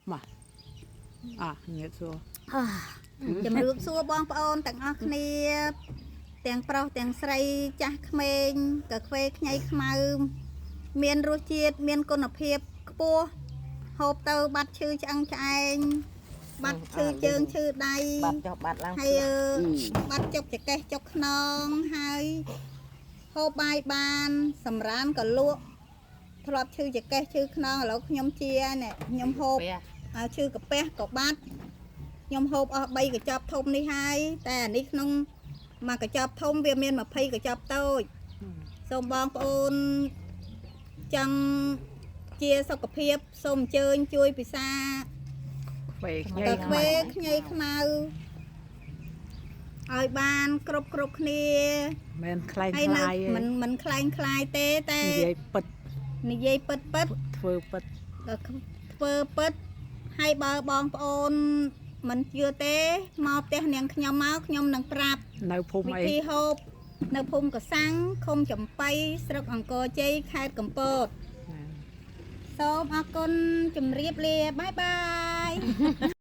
mà nhớ xưa ជំរាបសួរបងប្អូនទាំងអស់គ្នាទាំងប្រុសទាំងស្រីចាស់ក្មេងក៏ខ្វេខ្ញីខ្មៅមានរសជាតិមានគុណភាពខ្ពស់ហូបទៅបាត់ឈឺឆ្អឹងឆ្អែងបាត់ឈឺជើងឈឺដៃបាត់ចុះបាត់ឡើងហើយបាត់ចុកចកេះចុកខ្នងហើយហូបបាយបានសម្រានក៏លក់ធ្លាប់ឈឺចកេះឈឺខ្នងឥឡូវខ្ញុំជានេះខ្ញុំហូបឈឺកាពះក៏បាត់ខ្ញុំហូបអស់3កញ្ចប់ធំនេះហើយតែអានេះក្នុងមួយកញ្ចប់ធំវាមាន20កញ្ចប់តូចសូមបងប្អូនចង់ជាសុខភាពសូមអញ្ជើញជួយពិសាខ្វេខ្ញីខ្មៅឲ្យបានគ្រប់គ្នាមិនខ្លែងខ្លាយមិនខ្លែងខ្លាយទេតែនិយាយពិតធ្វើពិតធ្វើពិតហើយបើបងប្អូនមិនជឿទេមកផ្ទះនាងខ្ញុំមកខ្ញុំនឹងប្រាប់នៅភូមិអីវិធីហូបនៅភូមិកសាំងឃុំចំបៃស្រុកអង្គរជ័យខេត្តកំពតសូមអរគុណជម្រាបលាបាយបាយ